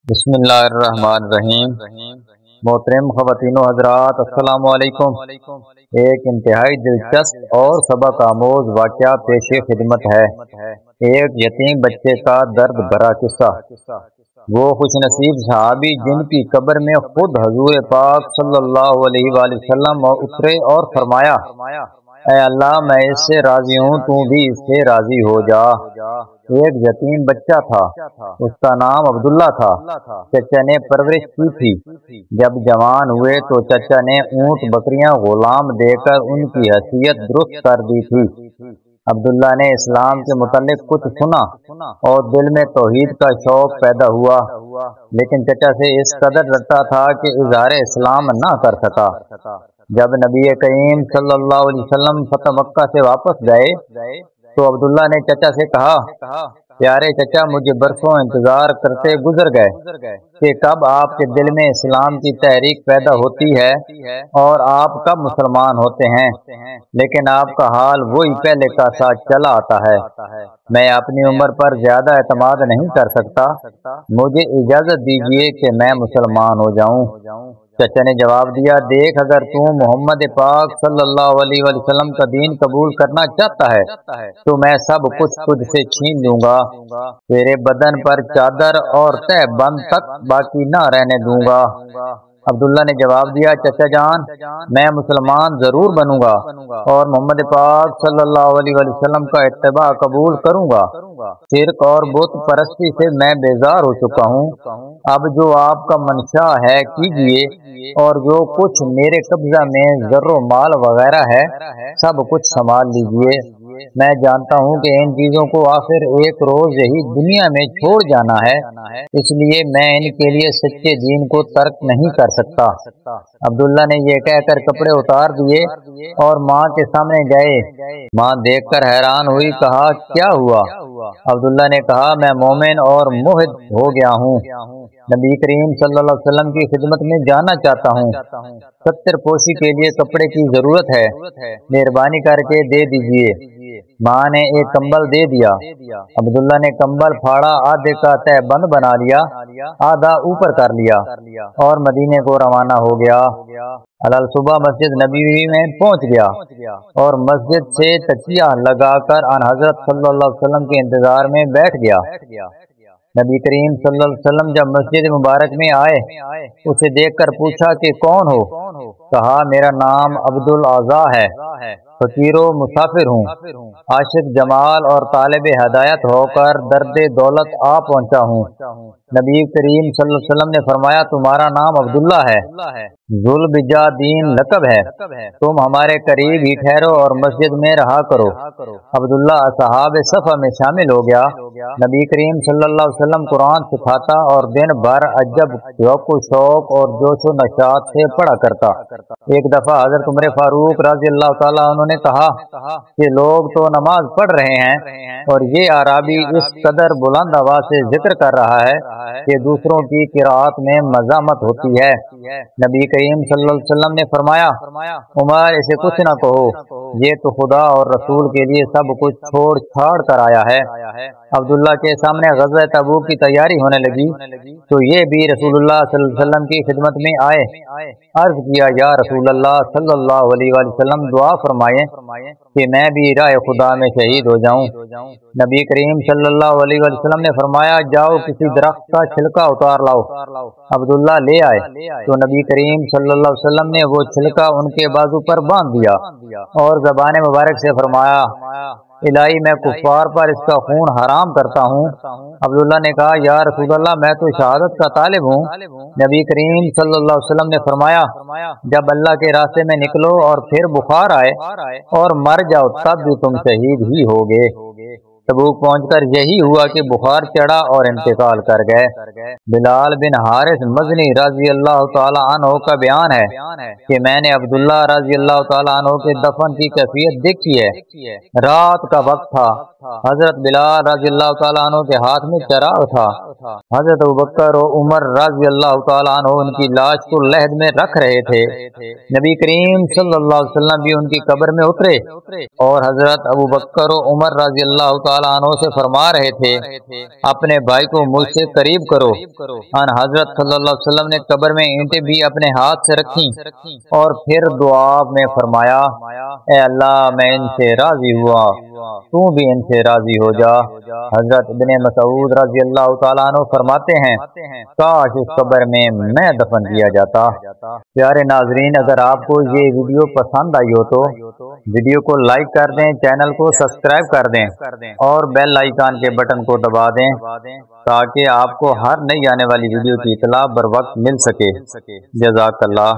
बिस्मिल्लाहिर्रहमानिर्रहीम। मोहतरम ख़वातीन व हज़रात, अस्सलामु अलैकुम। एक इंतहाई दिलचस्प और सबक आमोज वाक़या पेश खिदमत है। एक यतीम बच्चे का दर्द भरा किस्सा। वो खुशनसीब सहाबी जिनकी कब्र में खुद हजूर पाक सल्लल्लाहु अलैहि वसल्लम उतरे और फरमाया, ऐ अल्लाह, मैं इससे राजी हूँ, तू भी इससे राजी हो जा। एक यतीम बच्चा था, उसका नाम अब्दुल्ला था। चचा ने परवरिश की थी। जब जवान हुए तो चचा ने ऊंट बकरियां गुलाम देकर उनकी हैसियत दुरुस्त कर दी थी। अब्दुल्ला ने इस्लाम के मुतालिक कुछ सुना और दिल में तौहीद का शौक पैदा हुआ, लेकिन चचा से इस कदर डरता था कि इज़हार इस्लाम न कर सका। जब नबी करीम सल्लल्लाहु अलैहि वसल्लम फतह मक्का से वापस गए तो अब्दुल्ला ने चचा से कहा, प्यारे चचा, मुझे बरसों इंतजार करते गुजर गए कि कब आपके दिल में इस्लाम की तहरीक पैदा होती है और आप कब मुसलमान होते हैं, लेकिन आपका हाल वही पहले का साथ चला आता है। मैं अपनी उम्र पर ज्यादा एतमाद नहीं कर सकता, मुझे इजाजत दीजिए कि मैं मुसलमान हो जाऊं। चचा ने जवाब दिया, देख, अगर तू मोहम्मद पाक सल्लल्लाहु अलैहि वसल्लम का दीन कबूल करना चाहता है तो मैं सब कुछ तुझसे छीन लूंगा। तेरे बदन पर चादर और तहबंद तक बाकी न रहने दूंगा। अब्दुल्ला ने जवाब दिया, चचा जान, मैं मुसलमान जरूर बनूंगा और मोहम्मद पाक सल्लल्लाहु अलैहि वसल्लम का इत्तिबा कबूल करूंगा। शिर्क और बुत परस्ती से मैं बेजार हो चुका हूँ। अब जो आपका मंशा है कीजिए, और जो कुछ मेरे कब्जा में जर्रो माल वगैरह है सब कुछ संभाल लीजिए। मैं जानता हूँ कि इन चीजों को आखिर एक रोज यही दुनिया में छोड़ जाना है, इसलिए मैं इनके लिए सच्चे दीन को तर्क नहीं कर सकता। अब्दुल्ला ने ये कहकर कपड़े उतार दिए और माँ के सामने गए। माँ देखकर हैरान हुई, कहा, क्या हुआ? अब्दुल्ला ने कहा, मैं मोमिन और मुहिद हो गया हूँ। नबी करीम सल्लल्लाहु अलैहि वसल्लम की खिदमत में जाना चाहता हूँ। सत्तर पोशी के लिए कपड़े की जरूरत है, मेहरबानी करके दे दीजिए। माँ ने एक कंबल दे दिया। अब्दुल्ला ने कंबल फाड़ा, आधे का तहबंद बना लिया, आधा ऊपर कर लिया और मदीने को रवाना हो गया। अलल सुबह मस्जिद नबी में पहुंच गया और मस्जिद से तकिया लगाकर अन हजरत सल्लल्लाहु अलैहि वसल्लम के इंतजार में बैठ गया। नबी करीम सल्लल्लाहु अलैहि वसल्लम जब मस्जिद मुबारक में आए, उसे देखकर पूछा कि कौन हो? कहा, मेरा नाम अब्दुल आज़ा है, फकीरो मुसाफिर हूँ, आशिक जमाल और तालिब हदायत होकर दर्दे दौलत आ पहुँचा हूँ। नबी करीम सल्लल्लाहु अलैहि वसल्लम ने फरमाया, तुम्हारा नाम अब्दुल्ला है, जुल्बिजादीन लकब है, तुम हमारे करीब ही ठहरो और मस्जिद में रहा करो। अब्दुल्ला असहाब सफा में शामिल हो गया। नबी करीम सल्लल्लाहु अलैहि वसल्लम कुरान सिखाता और दिन भर अजब शौक और जोश व नशात से पढ़ा करता। एक दफा हजरत उमर फारूक रज़ी अल्लाह तआला अन्हु ने कहा कि लोग तो नमाज पढ़ रहे हैं और ये आराबी इस कदर बुलंद आवाज से जिक्र कर रहा है कि दूसरों की किरात में मजामत होती है। नबी करीम सल्लल्लाहु अलैहि वसल्लम ने फरमाया, उमर, इसे कुछ न कहो, ये तो खुदा और रसूल के लिए सब कुछ छोड़ छाड़ कर आया है। अब्दुल्ला के सामने ग़ज़वा तबूक की तैयारी होने लगी तो ये भी रसूलुल्लाह सल्लल्लाहु अलैहि वसल्लम की खिदमत में आए। अर्ज किया, या रसूलल्लाह सल्लल्लाहु अलैहि वसल्लम, दुआ फरमाएं कि मैं भी राह खुदा में शहीद हो जाऊं। नबी करीम सल्लल्लाहु अलैहि वसल्लम ने फरमाया, जाओ किसी दरख्त का छिलका उतार लाओ। अब्दुल्ला ले आए तो नबी करीम सल्लल्लाहु अलैहि वसल्लम ने वो छिलका उनके बाजू पर बांध दिया और ज़बान मुबारक से फरमाया, इलाही, मैं कुफ्फार पर इसका खून हराम करता हूँ। अब्दुल्ला ने कहा, या रसूलल्लाह, मैं तो शहादत का तालिब हूँ। नबी करीम सल्लल्लाहु अलैहि वसल्लम ने फरमाया, जब अल्लाह के रास्ते में निकलो और फिर बुखार आए और मर जाओ तब भी तुम शहीद ही होगे। तबूक पहुंचकर यही हुआ कि बुखार चढ़ा और इंतकाल कर गए। बिलाल बिन हारिस मजनी रज़ी अल्लाह तआला अन्हु का बयान है कि मैंने अब्दुल्ला रज़ी अल्लाह तआला अन्हु के दफन की कैफियत देखी है। रात का वक्त था। हजरत बिलाल रज़ी अल्लाह तआला अन्हु के हाथ में चिराग था। حضرت ابوبکر اور عمر رضی اللہ تعالیٰ عنہ ان کی لاش کو لحد میں رکھ رہے تھے۔ نبی کریم صلی اللہ علیہ وسلم بھی ان کی قبر میں اترے اور حضرت ابوبکر اور عمر رضی اللہ تعالیٰ عنہ سے فرما رہے تھے اپنے بھائی کو مجھ سے قریب کرو۔ حضرت صلی اللہ علیہ وسلم نے قبر میں اینٹیں بھی اپنے ہاتھ سے رکھی اور پھر دعا میں فرمایا اے اللہ میں ان سے راضی ہوا، تو بھی ان سے راضی ہو جا۔ حضرت ابن مسعود رضی اللہ تعالیٰ عنہ فرماتے ہیں کاش اس قبر میں میں دفن کیا جاتا۔ پیارے ناظرین، اگر آپ کو یہ ویڈیو پسند آئی ہو تو ویڈیو کو لائک کر دیں، چینل کو سبسکرائب کر دیں اور بیل آئیکن کے بٹن کو دبا دیں تاکہ آپ کو ہر نئی آنے والی ویڈیو کی اطلاع بر وقت مل سکے۔ جزاک اللہ۔